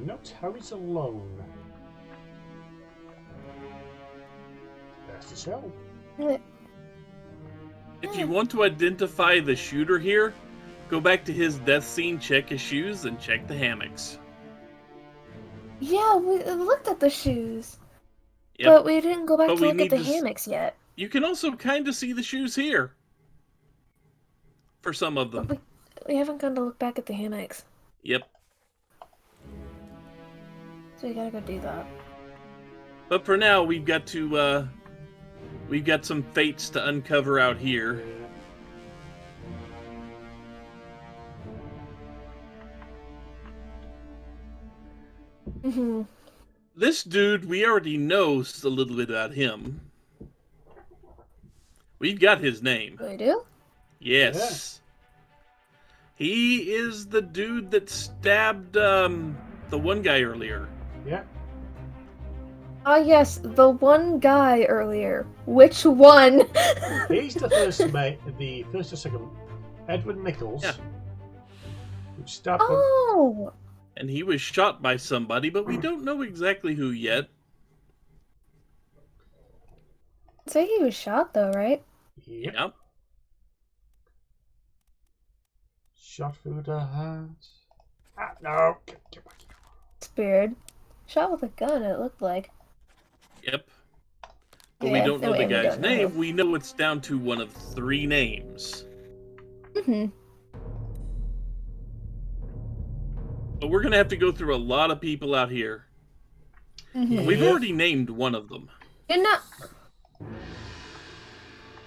not how it's alone. That's the cell. If you want to identify the shooter here, go back to his death scene, check his shoes, and check the hammocks. Yeah, we looked at the shoes. Yep. But we didn't go back But to we look at need the to hammocks yet. You can also kind of see the shoes here. For some of them. But we haven't gone to look back at the hammocks. Yep. So we gotta go do that. But for now, we've got to, we've got some fates to uncover out here. Mm-hmm. This dude, we already know a little bit about him. We've got his name. We do? Yes. Yeah. He is the dude that stabbed the one guy earlier. Yeah. Ah, yes, the one guy earlier. Which one? He's the first mate, the first or second, Edward Nichols. Yeah. Who stabbed him. Oh! And he was shot by somebody, but we don't know exactly who yet. Say he was shot though, right? Yep. Yep. Shot through the heart. Ah, no. Get back here. Speared. Shot with a gun, it looked like. Yep. But Yeah, we don't know the we guy's don't know. name. We know it's down to one of 3 names. Mm-hmm. But we're going to have to go through a lot of people out here. Mm-hmm. We've already named one of them. You're not...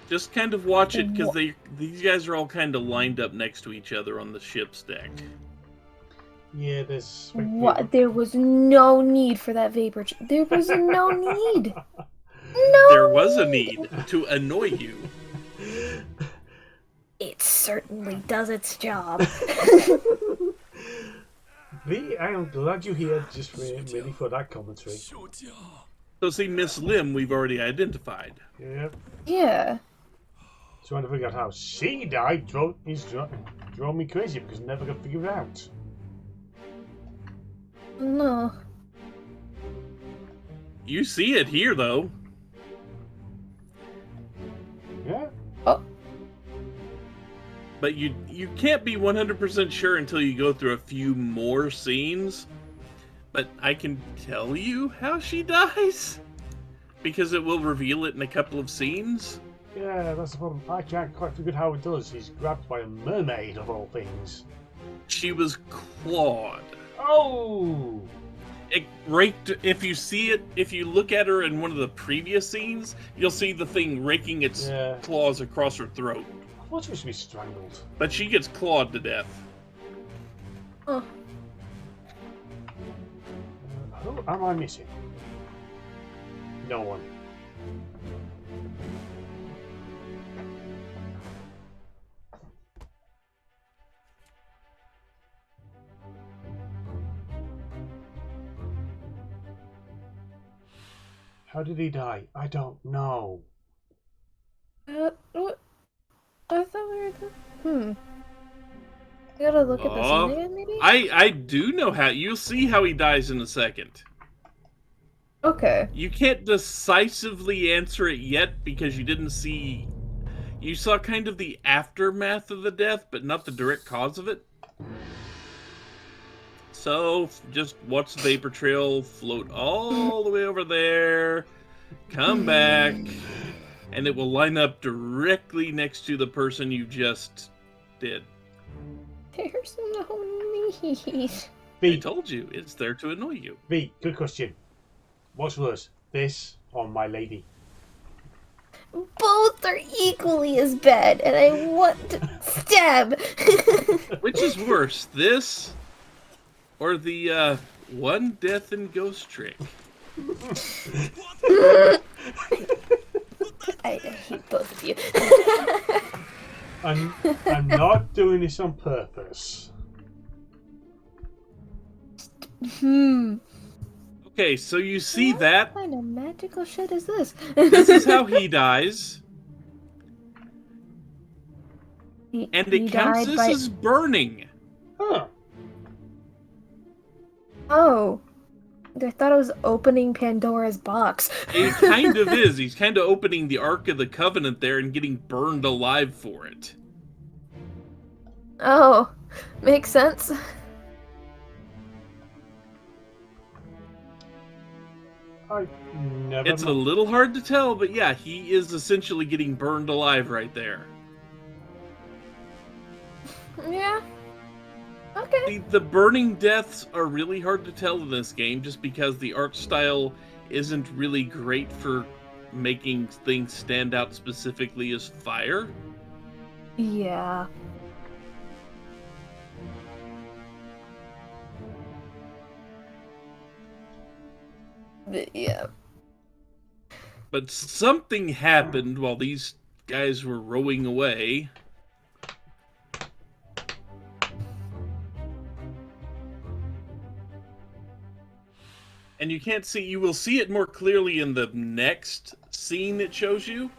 Just kind of watch it, because these guys are all kind of lined up next to each other on the ship's deck. Yeah, there's... What? There was no need for that vapor. There was no need. No. There was a need to annoy you. It certainly does its job. I am glad you're here just really for that commentary. So see, Miss Lim, we've already identified. Yeah. Yeah. Trying to figure out how she died drove me crazy because I never could figure it out. No. You see it here, though. Yeah. Oh. But you can't be 100% sure until you go through a few more scenes. But I can tell you how she dies. Because it will reveal it in a couple of scenes. Yeah, that's the problem. I can't quite figure out how it does. He's grabbed by a mermaid of all things. She was clawed. Oh! If you see it, if you look at her in one of the previous scenes, you'll see the thing raking its claws across her throat. I thought she was to be strangled. But she gets clawed to death. Oh. Who am I missing? No one. How did he die? I don't know. What? I thought we were... I gotta look at the scene again, maybe? I do know how. You'll see how he dies in a second. Okay. You can't decisively answer it yet because you didn't see... You saw kind of the aftermath of the death, but not the direct cause of it. So, just watch the vapor trail float all the way over there, come back, and it will line up directly next to the person you just did. There's no need. I told you, it's there to annoy you. V, good question. What's worse, this or my lady? Both are equally as bad, and I want to stab. Which is worse, this or the one death and ghost trick? I hate both of you. I'm not doing this on purpose. Okay, so you see that. What kind of magical shit is this? This is how he dies. And it counts this as burning. Huh. Oh, I thought it was opening Pandora's box. It kind of is. He's kind of opening the Ark of the Covenant there and getting burned alive for it. Oh, makes sense. I never. It's a little hard to tell, but yeah, he is essentially getting burned alive right there. Yeah. Okay. The burning deaths are really hard to tell in this game just because the art style isn't really great for making things stand out specifically as fire. Yeah. Yeah. But something happened while these guys were rowing away. And you can't see, you will see it more clearly in the next scene it shows you,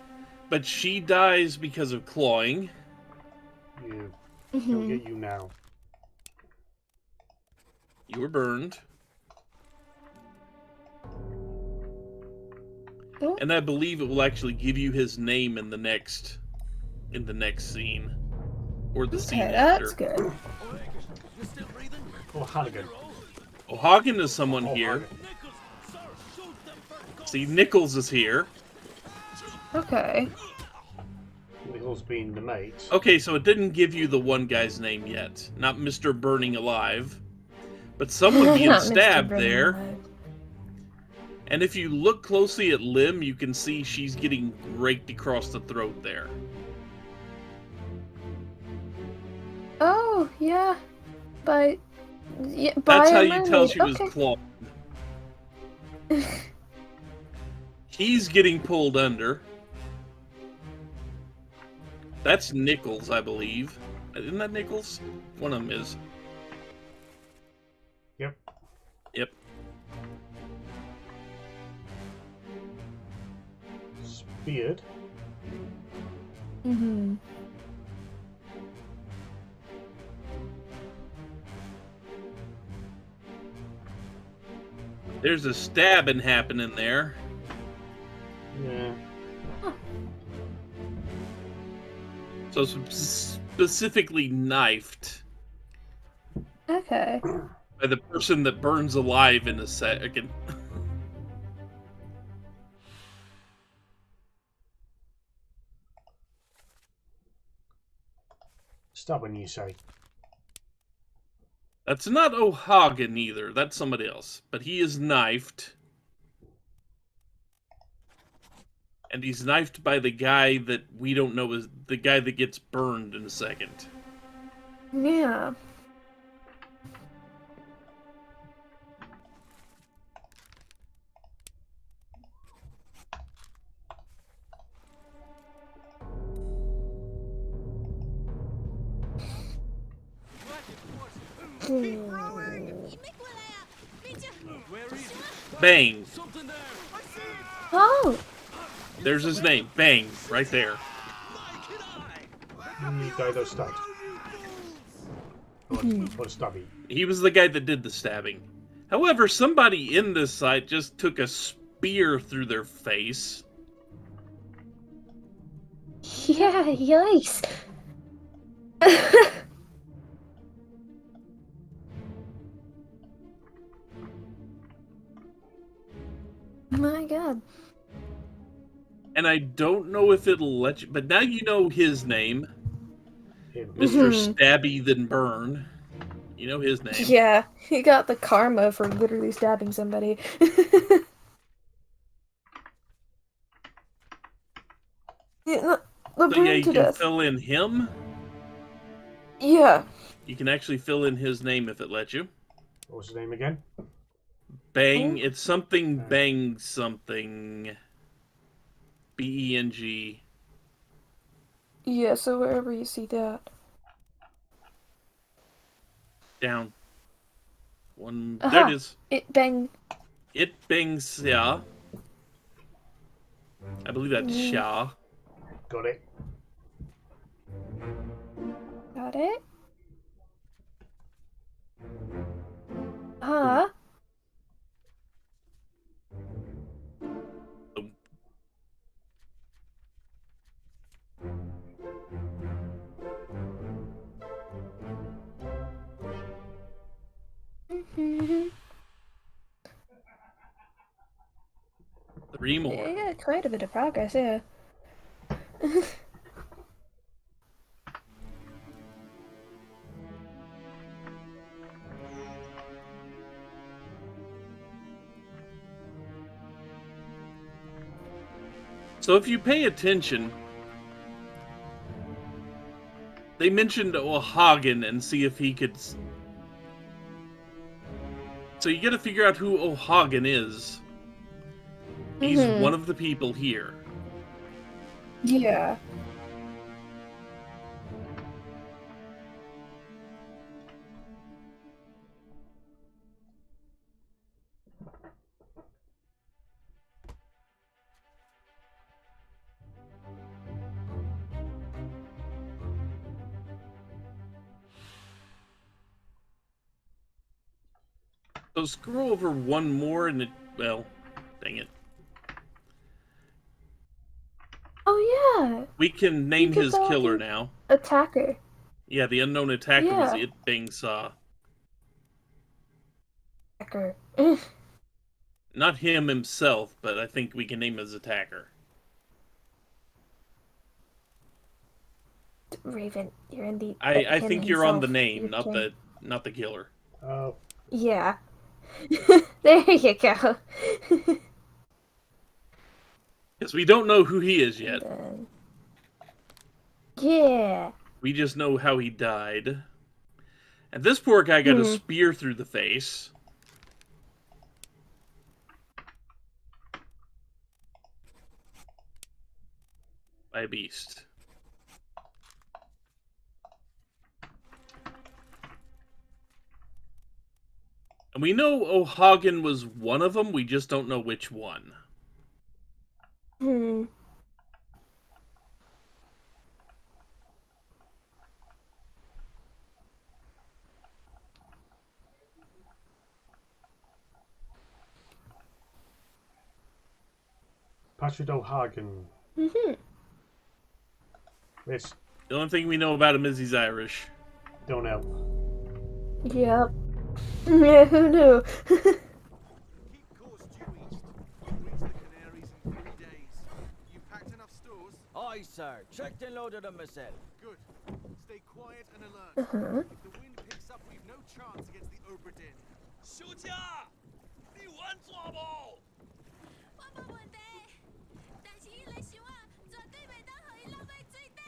but she dies because of clawing. You. He'll get you now. You were burned. Oh. And I believe it will actually give you his name in the next scene. Or the scene after. That's good. Oh, Hannigan. O'Hagan is someone here. See, Nichols is here. Okay. Nichols being the mate. Okay, so it didn't give you the one guy's name yet. Not Mr. Burning Alive. But someone being Not Mr. stabbed Burning there. Alive. And if you look closely at Lim, you can see she's getting raked across the throat there. Oh, yeah. But yeah, That's by how a you tell mermaid. she was Okay. clawed. He's getting pulled under. That's Nichols, I believe. Isn't that Nichols? One of them is. Yep. Yep. Speared. Mm-hmm. There's a stabbing happening there. Yeah. So specifically knifed Okay. by the person that burns alive in a second. Stop when you say. That's not O'Hagan either. That's somebody else. But he is knifed. And he's knifed by the guy that we don't know is the guy that gets burned in a second. Yeah. Bang. Oh. There's his name. Bang. Right there. You guy that stabbed. Or stabby. He was the guy that did the stabbing. However, somebody in this site just took a spear through their face. Yeah, yikes. My God. And I don't know if it'll let you, but now you know his name. Him. Mr. Stabby Then Burn. You know his name. Yeah, he got the karma for literally stabbing somebody. Yeah, the So yeah, burn you to can death. fill in him. Yeah. You can actually fill in his name if it lets you. What was his name again? Bang. It's something bang something. B-E-N-G. Yeah, so wherever you see that. Down. One. Aha. There it is. It bang. It bangs, yeah. I believe that's Sha. Got it. Got it? Huh? 3 more. Yeah, quite a bit of progress, yeah. So if you pay attention, they mentioned O'Hagan and see if he could... So you gotta figure out who O'Hagan is. He's one of the people here. Yeah. So scroll over one more and it... Well, dang it. Oh, yeah. We can name his go killer and now. Attacker. Yeah, the unknown attacker was Yeah. It Bang Saw. Attacker. Not him himself, but I think we can name his attacker. Raven, you're in the... I him think you're on the himself. name, You not can- the killer. Oh, Yeah. There you go. Because we don't know who he is yet. Then... Yeah. We just know how he died. And this poor guy got a spear through the face. By a beast. And we know O'Hagan was one of them, we just don't know which one. Patrick O'Hagan. This The only thing we know about him is he's Irish. don't help. Yep. Yeah, who knew? Keep course due east. You'll reach the Canaries in 3 days. You packed enough stores? Aye, sir. Checked and loaded them myself. Good. Stay quiet and alert. If the wind picks up, we've no chance against the Obra Dinn. 休假，你玩抓不？我冇问题，但是伊来想啊，绝对袂当互伊落在水底。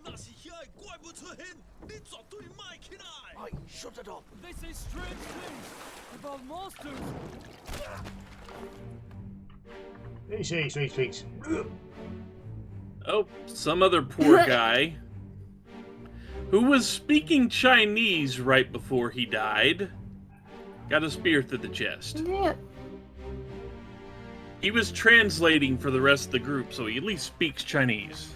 那是遐个怪物出现，你绝对卖起来。 Aye, shut it up. They say strange things about monsters. He speaks. Oh, some other poor guy who was speaking Chinese right before he died got a spear through the chest. Yeah. He was translating for the rest of the group, so he at least speaks Chinese.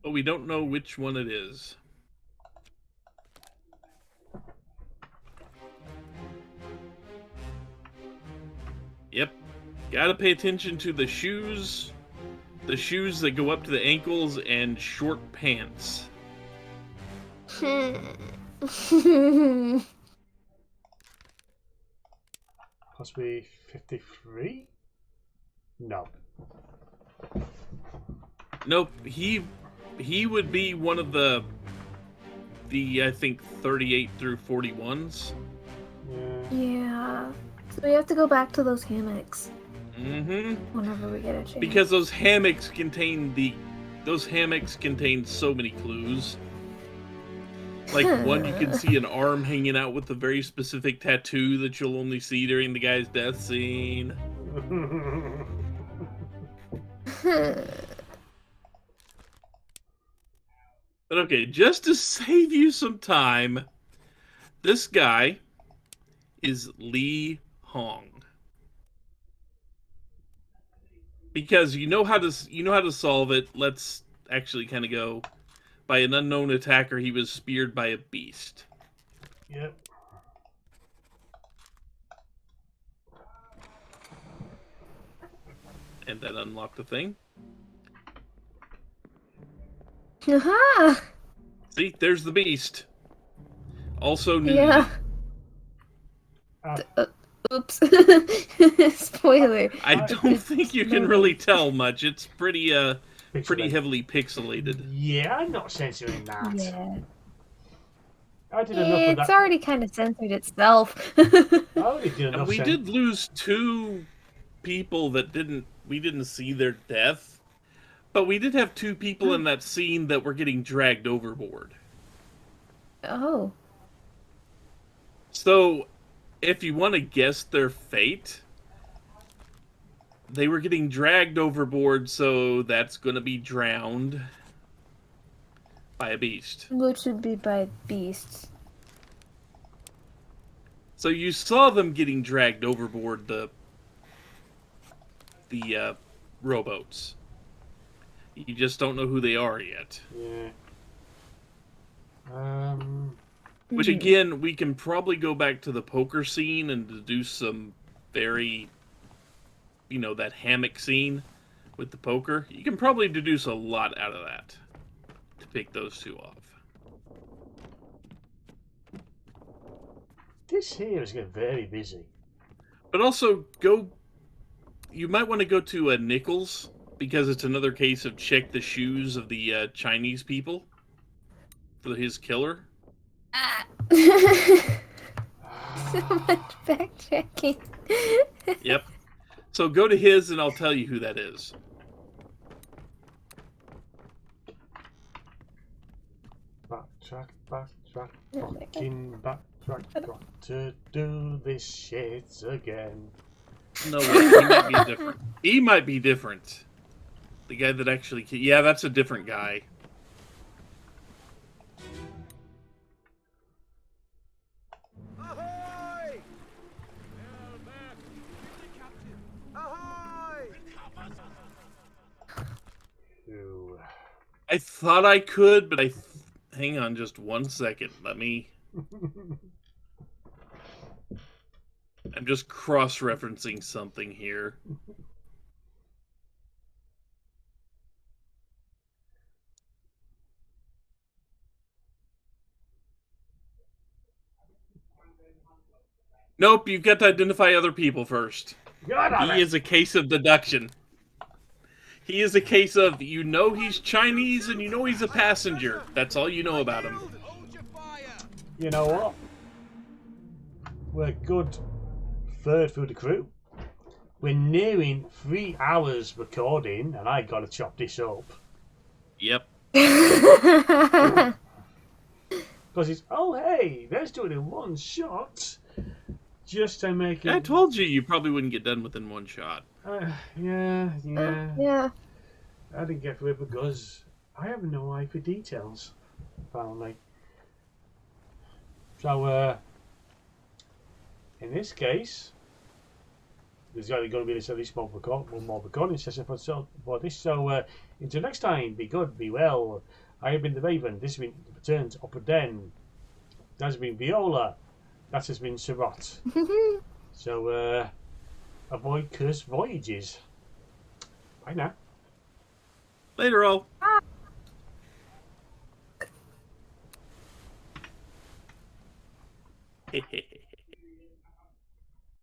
But we don't know which one it is. Yep. Gotta pay attention to the shoes that go up to the ankles, and short pants. Possibly 53? No. Nope, he would be one of the I think 38 through 41s. Yeah. Yeah. So we have to go back to those hammocks Mm-hmm. whenever we get a chance. Because those hammocks contain so many clues. Like one, you can see an arm hanging out with a very specific tattoo that you'll only see during the guy's death scene. But okay, just to save you some time, this guy is Li Hong. Because you know how to solve it. Let's actually kind of go by an unknown attacker. He was speared by a beast. Yep. And then unlock the thing. Aha! See, there's the beast. Also nudity. Yeah. Uh, Oops. Spoiler. I don't think you can really tell much. It's pretty Pixelated. heavily pixelated. Yeah, I'm not censoring that. Yeah. I did enough of It's that. already kind of censored itself. I already did enough. And we did lose 2 people that we didn't see their death. But we did have 2 people in that scene that were getting dragged overboard. Oh. So, if you want to guess their fate, they were getting dragged overboard, so that's going to be drowned by a beast. Which would be by beasts. So you saw them getting dragged overboard the rowboats. You just don't know who they are yet. Yeah. Which again, we can probably go back to the poker scene and deduce some very, that hammock scene with the poker. You can probably deduce a lot out of that to pick those 2 off. This here is getting very busy. But also, you might want to go to Nichols, because it's another case of check the shoes of the Chinese people for his killer. So much fact checking. Yep. So go to his and I'll tell you who that is. Backtrack, fucking backtrack. Got to do this shit again. No, wait, he might be different. He might be different. The guy that actually... Yeah, that's a different guy. Ahoy! Ahoy! Ooh. I thought I could, but hang on just 1 second. Let me... I'm just cross-referencing something here. Nope, you've got to identify other people first. He is a case of deduction. He is a case of, he's Chinese and he's a passenger. That's all you know about him. Hold your fire! You know what? We're good third through the crew. We're nearing 3 hours recording, and I gotta chop this up. Yep. Because it's, oh hey, let's do it in one shot. Just to make it... I told you probably wouldn't get done within 1 shot. Yeah. Yeah. I didn't get through it because I have no eye for details, apparently. So, in this case, there's only going to be at least one more recording session for this. So, until next time, be good, be well. I have been the Raven. This has been Returns Obra Dinn. That has been Viola. That has been Sarot. So, avoid cursed voyages. Bye now. Later, all. Hehe.